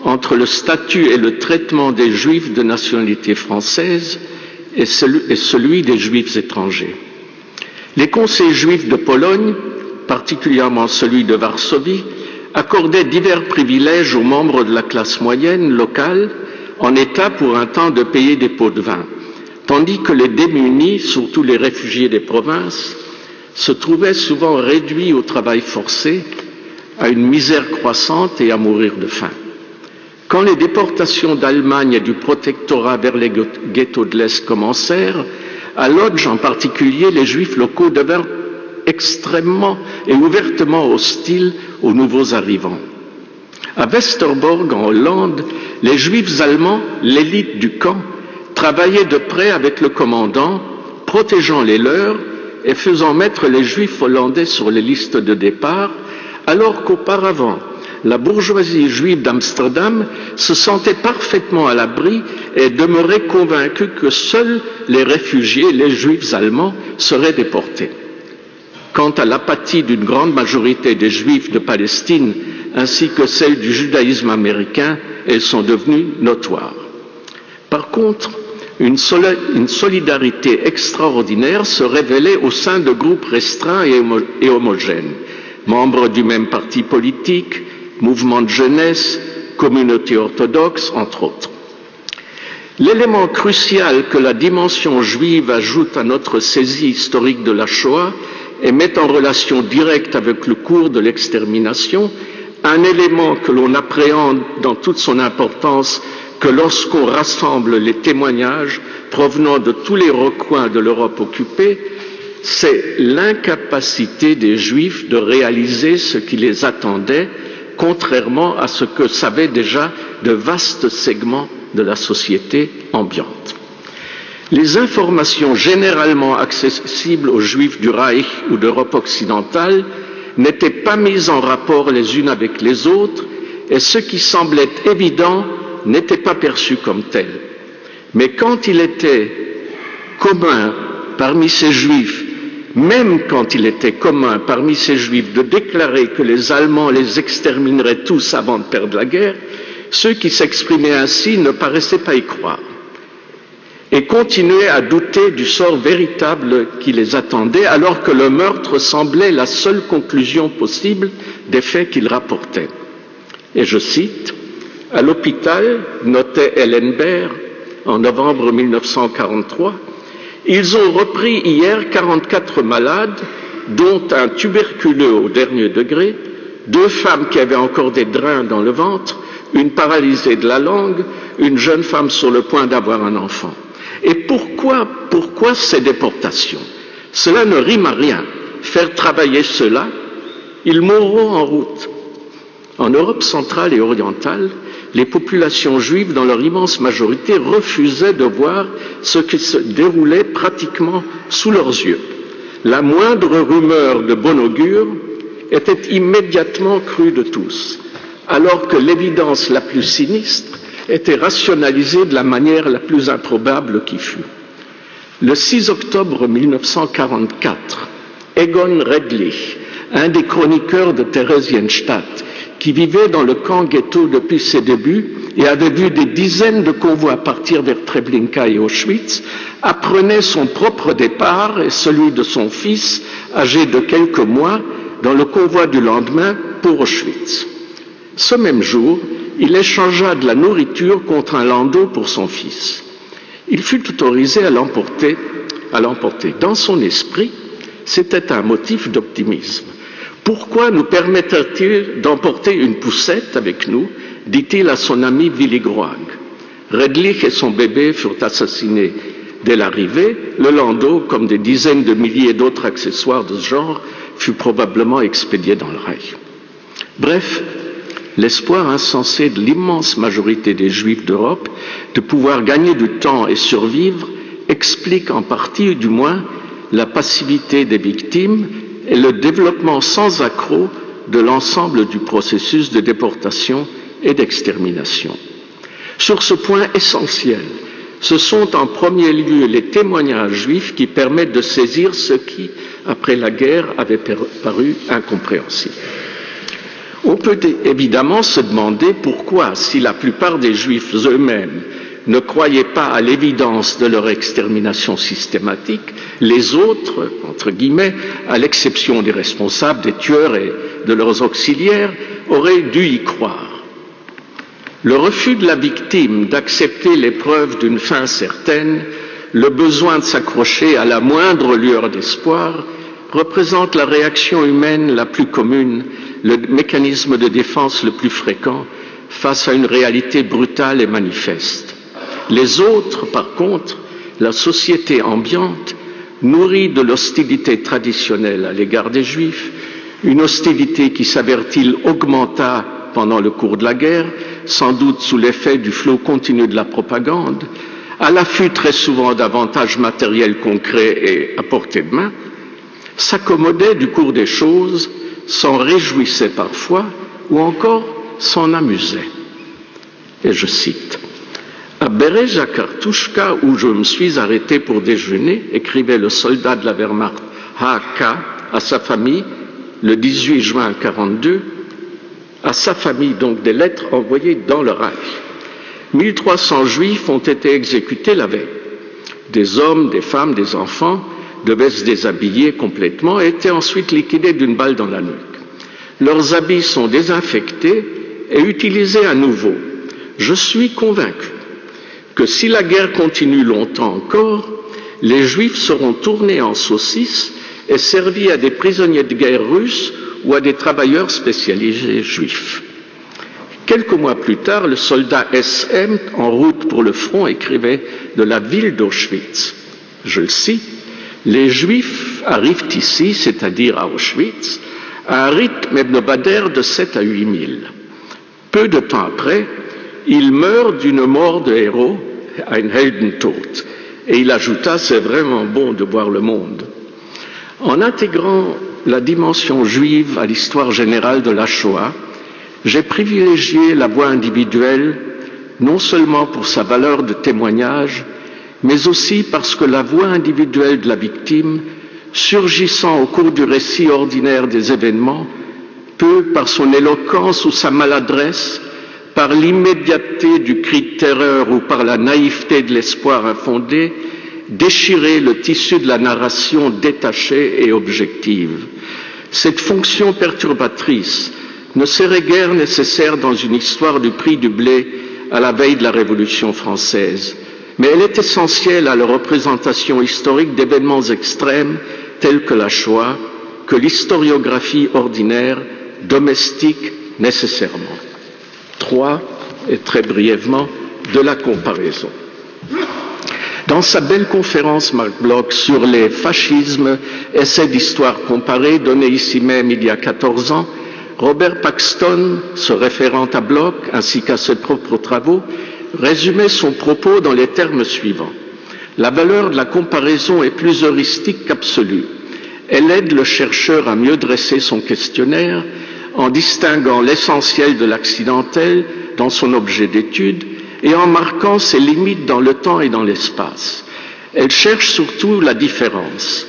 entre le statut et le traitement des Juifs de nationalité française et celui des Juifs étrangers. Les conseils juifs de Pologne, particulièrement celui de Varsovie, accordaient divers privilèges aux membres de la classe moyenne locale en état pour un temps de payer des pots de vin, tandis que les démunis, surtout les réfugiés des provinces, se trouvaient souvent réduits au travail forcé, à une misère croissante et à mourir de faim. Quand les déportations d'Allemagne et du protectorat vers les ghettos de l'Est commencèrent, à Lodz en particulier, les Juifs locaux devinrent extrêmement et ouvertement hostiles aux nouveaux arrivants. À Westerbork, en Hollande, les Juifs allemands, l'élite du camp, travaillaient de près avec le commandant, protégeant les leurs et faisant mettre les Juifs hollandais sur les listes de départ, alors qu'auparavant, la bourgeoisie juive d'Amsterdam se sentait parfaitement à l'abri et demeurait convaincue que seuls les réfugiés, les Juifs allemands, seraient déportés. Quant à l'apathie d'une grande majorité des Juifs de Palestine ainsi que celle du judaïsme américain, elles sont devenues notoires. Par contre, une solidarité extraordinaire se révélait au sein de groupes restreints et homogènes, membres du même parti politique, mouvements de jeunesse, communautés orthodoxes, entre autres. L'élément crucial que la dimension juive ajoute à notre saisie historique de la Shoah et met en relation directe avec le cours de l'extermination, un élément que l'on appréhende dans toute son importance que lorsqu'on rassemble les témoignages provenant de tous les recoins de l'Europe occupée, c'est l'incapacité des Juifs de réaliser ce qui les attendait, contrairement à ce que savaient déjà de vastes segments de la société ambiante. Les informations généralement accessibles aux Juifs du Reich ou d'Europe occidentale n'étaient pas mises en rapport les unes avec les autres, et ce qui semblait évident n'était pas perçu comme tel. Mais quand il était commun parmi ces Juifs, même quand il était commun parmi ces Juifs de déclarer que les Allemands les extermineraient tous avant de perdre la guerre, ceux qui s'exprimaient ainsi ne paraissaient pas y croire et continuaient à douter du sort véritable qui les attendait, alors que le meurtre semblait la seule conclusion possible des faits qu'ils rapportaient. Et je cite, « À l'hôpital, notait Ellenberg en novembre 1943, ils ont repris hier 44 malades, dont un tuberculeux au dernier degré, 2 femmes qui avaient encore des drains dans le ventre, une paralysée de la langue, une jeune femme sur le point d'avoir un enfant. Et pourquoi ces déportations? Cela ne rime à rien. Faire travailler ceux-là, ils mourront en route. En Europe centrale et orientale, les populations juives, dans leur immense majorité, refusaient de voir ce qui se déroulait pratiquement sous leurs yeux. La moindre rumeur de bon augure était immédiatement crue de tous, alors que l'évidence la plus sinistre était rationalisée de la manière la plus improbable qui fût. Le 6 octobre 1944, Egon Redlich, un des chroniqueurs de Theresienstadt, qui vivait dans le camp ghetto depuis ses débuts et avait vu des dizaines de convois partir vers Treblinka et Auschwitz, apprenait son propre départ et celui de son fils, âgé de quelques mois, dans le convoi du lendemain pour Auschwitz. Ce même jour, il échangea de la nourriture contre un landau pour son fils. Il fut autorisé à l'emporter. Dans son esprit, c'était un motif d'optimisme. Pourquoi nous permettrait-il d'emporter une poussette avec nous, dit-il à son ami Willy Groag. Redlich et son bébé furent assassinés dès l'arrivée. Le landau, comme des dizaines de milliers d'autres accessoires de ce genre, fut probablement expédié dans le Reich. Bref, l'espoir insensé de l'immense majorité des Juifs d'Europe de pouvoir gagner du temps et survivre explique en partie, du moins, la passivité des victimes et le développement sans accroc de l'ensemble du processus de déportation et d'extermination. Sur ce point essentiel, ce sont en premier lieu les témoignages juifs qui permettent de saisir ce qui, après la guerre, avait paru incompréhensible. On peut évidemment se demander pourquoi, si la plupart des Juifs eux-mêmes ne croyaient pas à l'évidence de leur extermination systématique, les autres, entre guillemets, à l'exception des responsables, des tueurs et de leurs auxiliaires, auraient dû y croire. Le refus de la victime d'accepter l'épreuve d'une fin certaine, le besoin de s'accrocher à la moindre lueur d'espoir, représente la réaction humaine la plus commune, le mécanisme de défense le plus fréquent face à une réalité brutale et manifeste. Les autres, par contre, la société ambiante, nourrie de l'hostilité traditionnelle à l'égard des Juifs, une hostilité qui s'avère-t-il augmenta pendant le cours de la guerre, sans doute sous l'effet du flot continu de la propagande, à l'affût très souvent d'avantages matériels concrets et à portée de main, s'accommodaient du cours des choses, s'en réjouissaient parfois, ou encore s'en amusaient. Et je cite, « À Berezha Kartushka, où je me suis arrêté pour déjeuner, écrivait le soldat de la Wehrmacht H.K. à sa famille le 18 juin 1942, à sa famille donc des lettres envoyées dans le Reich. 1300 Juifs ont été exécutés la veille. Des hommes, des femmes, des enfants devaient se déshabiller complètement et étaient ensuite liquidés d'une balle dans la nuque. Leurs habits sont désinfectés et utilisés à nouveau. Je suis convaincu que si la guerre continue longtemps encore, les Juifs seront tournés en saucisses et servis à des prisonniers de guerre russes ou à des travailleurs spécialisés juifs. » Quelques mois plus tard, le soldat SM, en route pour le front, écrivait de la ville d'Auschwitz, je le cite, « Les Juifs arrivent ici, c'est-à-dire à Auschwitz, à un rythme hebdomadaire de 7 à 8 000. Peu de temps après, ils meurent d'une mort de héros, ein Heldentod. » Et il ajouta, « C'est vraiment bon de voir le monde. » En intégrant la dimension juive à l'histoire générale de la Shoah, j'ai privilégié la voix individuelle, non seulement pour sa valeur de témoignage, mais aussi parce que la voix individuelle de la victime, surgissant au cours du récit ordinaire des événements, peut, par son éloquence ou sa maladresse, par l'immédiateté du cri de terreur ou par la naïveté de l'espoir infondé, déchirer le tissu de la narration détachée et objective. Cette fonction perturbatrice ne serait guère nécessaire dans une histoire du prix du blé à la veille de la Révolution française, mais elle est essentielle à la représentation historique d'événements extrêmes tels que la Shoah, que l'historiographie ordinaire domestique nécessairement. 3, et très brièvement, de la comparaison. Dans sa belle conférence, Marc Bloch, sur les fascismes, essai d'histoire comparée, donné ici même il y a 14 ans, Robert Paxton, se référant à Bloch ainsi qu'à ses propres travaux, résumait son propos dans les termes suivants. La valeur de la comparaison est plus heuristique qu'absolue. Elle aide le chercheur à mieux dresser son questionnaire en distinguant l'essentiel de l'accidentel dans son objet d'étude et en marquant ses limites dans le temps et dans l'espace. Elle cherche surtout la différence.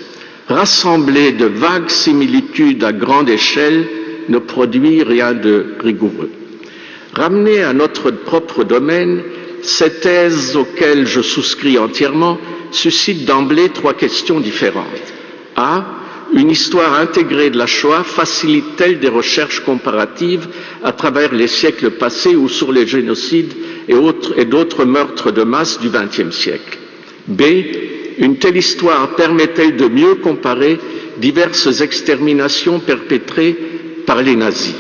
Rassembler de vagues similitudes à grande échelle ne produit rien de rigoureux. Ramener à notre propre domaine, ces thèses auxquelles je souscris entièrement suscitent d'emblée 3 questions différentes. A. Une histoire intégrée de la Shoah facilite-t-elle des recherches comparatives à travers les siècles passés ou sur les génocides et d'autres meurtres de masse du XXe siècle? B. Une telle histoire permet-elle de mieux comparer diverses exterminations perpétrées par les nazis?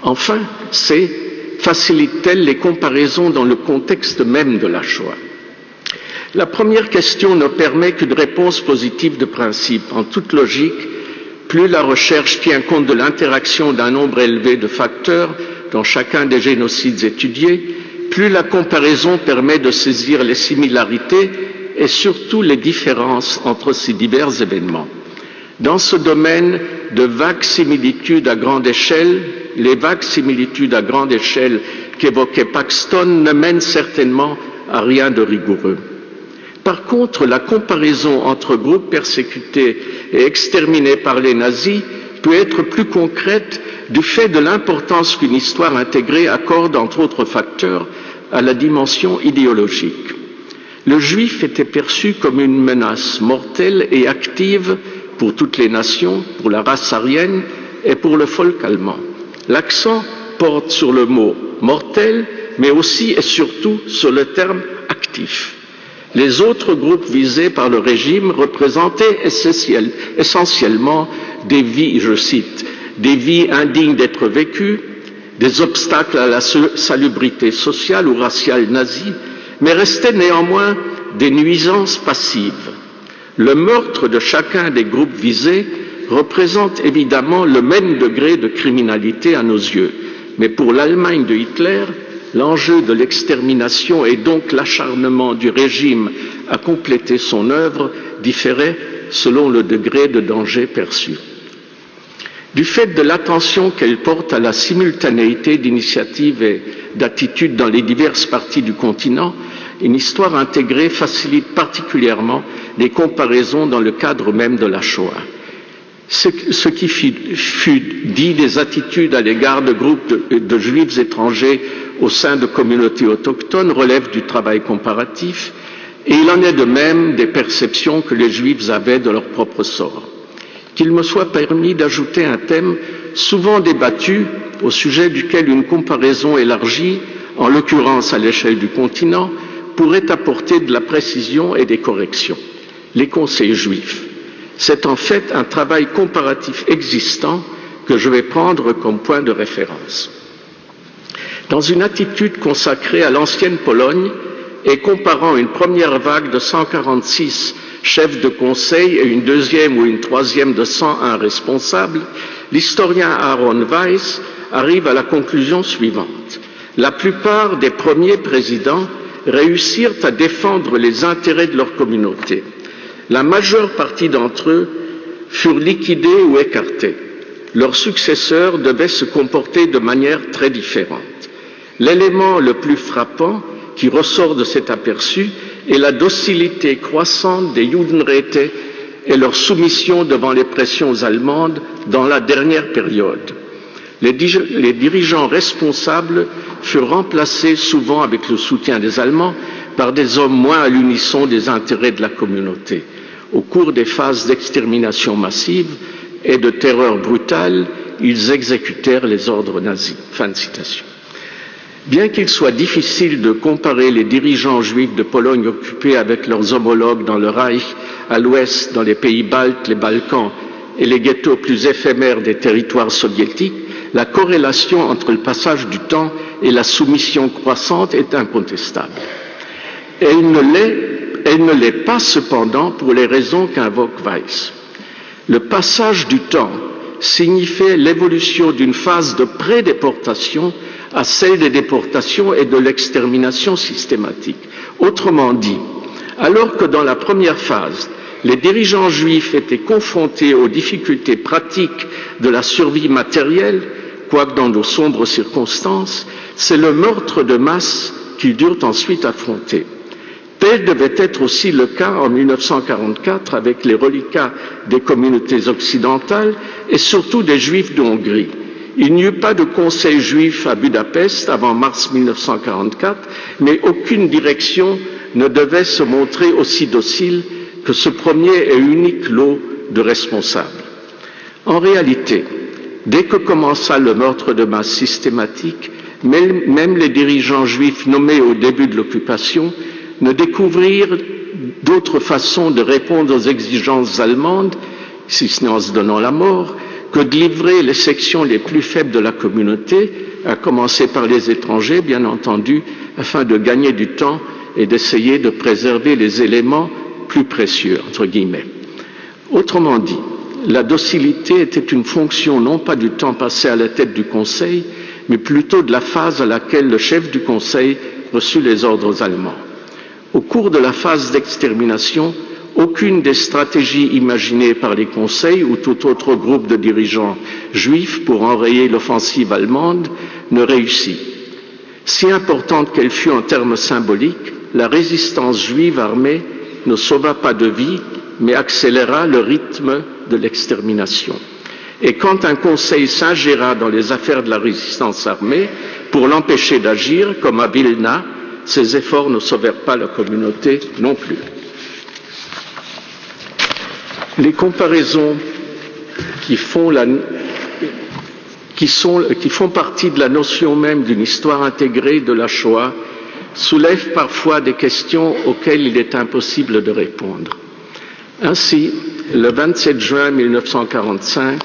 Enfin, C. Facilite-t-elle les comparaisons dans le contexte même de la Shoah? La première question ne permet qu'une réponse positive de principe. En toute logique, plus la recherche tient compte de l'interaction d'un nombre élevé de facteurs dans chacun des génocides étudiés, plus la comparaison permet de saisir les similarités et surtout les différences entre ces divers événements. Dans ce domaine de vagues similitudes à grande échelle, les vagues similitudes à grande échelle qu'évoquait Paxton ne mènent certainement à rien de rigoureux. Par contre, la comparaison entre groupes persécutés et exterminés par les nazis peut être plus concrète du fait de l'importance qu'une histoire intégrée accorde, entre autres facteurs, à la dimension idéologique. Le juif était perçu comme une menace mortelle et active pour toutes les nations, pour la race aryenne et pour le folk allemand. L'accent porte sur le mot mortel, mais aussi et surtout sur le terme actif. Les autres groupes visés par le régime représentaient essentiellement des vies, je cite, des vies indignes d'être vécues, des obstacles à la salubrité sociale ou raciale nazie, mais restaient néanmoins des nuisances passives. Le meurtre de chacun des groupes visés représente évidemment le même degré de criminalité à nos yeux, mais pour l'Allemagne de Hitler, l'enjeu de l'extermination et donc l'acharnement du régime à compléter son œuvre différait selon le degré de danger perçu. Du fait de l'attention qu'elle porte à la simultanéité d'initiatives et d'attitudes dans les diverses parties du continent, une histoire intégrée facilite particulièrement les comparaisons dans le cadre même de la Shoah. Ce qui fut dit des attitudes à l'égard de groupes de juifs étrangers au sein de communautés autochtones relève du travail comparatif, et il en est de même des perceptions que les juifs avaient de leur propre sort. Qu'il me soit permis d'ajouter un thème souvent débattu au sujet duquel une comparaison élargie, en l'occurrence à l'échelle du continent, pourrait apporter de la précision et des corrections. Les conseils juifs. C'est en fait un travail comparatif existant que je vais prendre comme point de référence. Dans une attitude consacrée à l'ancienne Pologne et comparant une première vague de 146 chefs de conseil et une deuxième ou une troisième de 101 responsables, l'historien Aaron Weiss arrive à la conclusion suivante. La plupart des premiers présidents réussirent à défendre les intérêts de leur communauté. La majeure partie d'entre eux furent liquidés ou écartés. Leurs successeurs devaient se comporter de manière très différente. L'élément le plus frappant qui ressort de cet aperçu est la docilité croissante des Judenräte et leur soumission devant les pressions allemandes dans la dernière période. Les dirigeants responsables furent remplacés souvent avec le soutien des Allemands par des hommes moins à l'unisson des intérêts de la communauté. Au cours des phases d'extermination massive et de terreur brutale, ils exécutèrent les ordres nazis. Fin de citation. Bien qu'il soit difficile de comparer les dirigeants juifs de Pologne occupés avec leurs homologues dans le Reich, à l'ouest, dans les pays baltes, les Balkans et les ghettos plus éphémères des territoires soviétiques, la corrélation entre le passage du temps et la soumission croissante est incontestable. Elle ne l'est pas cependant pour les raisons qu'invoque Weiss. Le passage du temps signifiait l'évolution d'une phase de pré-déportation à celle des déportations et de l'extermination systématique. Autrement dit, alors que dans la première phase, les dirigeants juifs étaient confrontés aux difficultés pratiques de la survie matérielle, quoique dans de sombres circonstances, c'est le meurtre de masse qu'ils durent ensuite affronter. Tel devait être aussi le cas en 1944 avec les reliquats des communautés occidentales et surtout des Juifs de Hongrie. Il n'y eut pas de conseil juif à Budapest avant mars 1944, mais aucune direction ne devait se montrer aussi docile que ce premier et unique lot de responsables. En réalité, dès que commença le meurtre de masse systématique, même les dirigeants juifs nommés au début de l'occupation ne découvrirent d'autre façon de répondre aux exigences allemandes, si ce n'est en se donnant la mort, que de livrer les sections les plus faibles de la communauté, à commencer par les étrangers, bien entendu, afin de gagner du temps et d'essayer de préserver les éléments plus précieux, entre guillemets. Autrement dit, la docilité était une fonction non pas du temps passé à la tête du Conseil, mais plutôt de la phase à laquelle le chef du Conseil reçut les ordres allemands. Au cours de la phase d'extermination, aucune des stratégies imaginées par les conseils ou tout autre groupe de dirigeants juifs pour enrayer l'offensive allemande ne réussit. Si importante qu'elle fût en termes symboliques, la résistance juive armée ne sauva pas de vie, mais accéléra le rythme de l'extermination. Et quand un conseil s'ingéra dans les affaires de la résistance armée pour l'empêcher d'agir, comme à Vilna, ces efforts ne sauvèrent pas la communauté non plus. Les comparaisons qui font partie de la notion même d'une histoire intégrée de la Shoah soulèvent parfois des questions auxquelles il est impossible de répondre. Ainsi, le 27 juin 1945,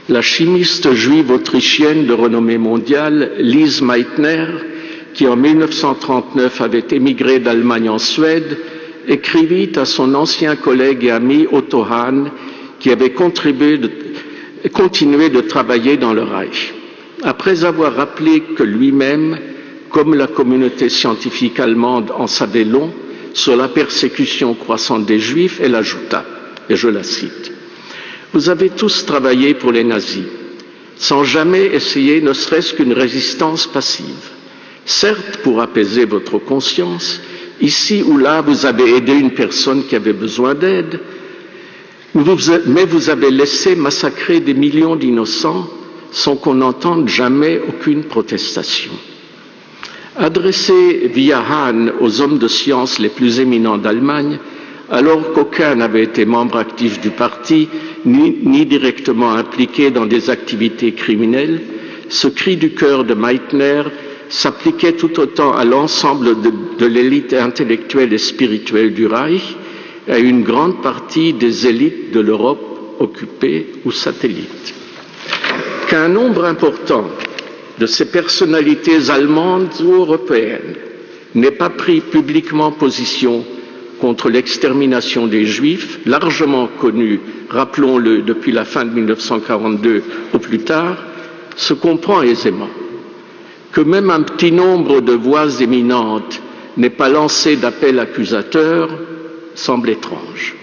la chimiste juive autrichienne de renommée mondiale, Lise Meitner, qui en 1939 avait émigré d'Allemagne en Suède, écrivit à son ancien collègue et ami Otto Hahn, qui avait continué de travailler dans le Reich. Après avoir rappelé que lui-même, comme la communauté scientifique allemande, en savait long sur la persécution croissante des Juifs, elle ajouta, et je la cite, « Vous avez tous travaillé pour les nazis, sans jamais essayer ne serait-ce qu'une résistance passive. Certes, pour apaiser votre conscience, ici ou là, vous avez aidé une personne qui avait besoin d'aide, mais vous avez laissé massacrer des millions d'innocents sans qu'on n'entende jamais aucune protestation. » Adressé via Hahn aux hommes de science les plus éminents d'Allemagne, alors qu'aucun n'avait été membre actif du parti, ni directement impliqué dans des activités criminelles, ce cri du cœur de Meitner s'appliquait tout autant à l'ensemble de l'élite intellectuelle et spirituelle du Reich et à une grande partie des élites de l'Europe occupée ou satellite. Qu'un nombre important de ces personnalités allemandes ou européennes n'ait pas pris publiquement position contre l'extermination des Juifs, largement connue, rappelons-le, depuis la fin de 1942 au plus tard, se comprend aisément. Que même un petit nombre de voix éminentes n'ait pas lancé d'appel accusateur semble étrange.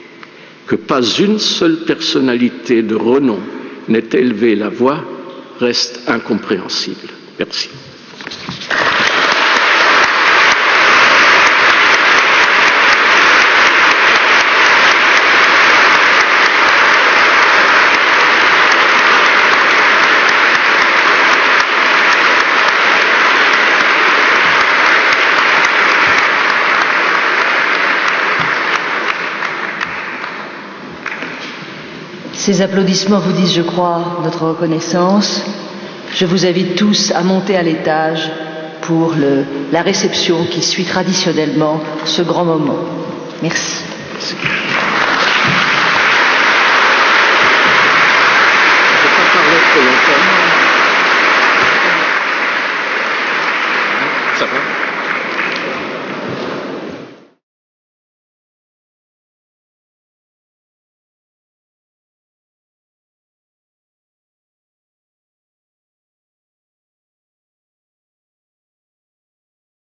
Que pas une seule personnalité de renom n'ait élevé la voix reste incompréhensible. Merci. Ces applaudissements vous disent, je crois, notre reconnaissance. Je vous invite tous à monter à l'étage pour la réception qui suit traditionnellement ce grand moment. Merci. Je ne peux pas parler trop longtemps.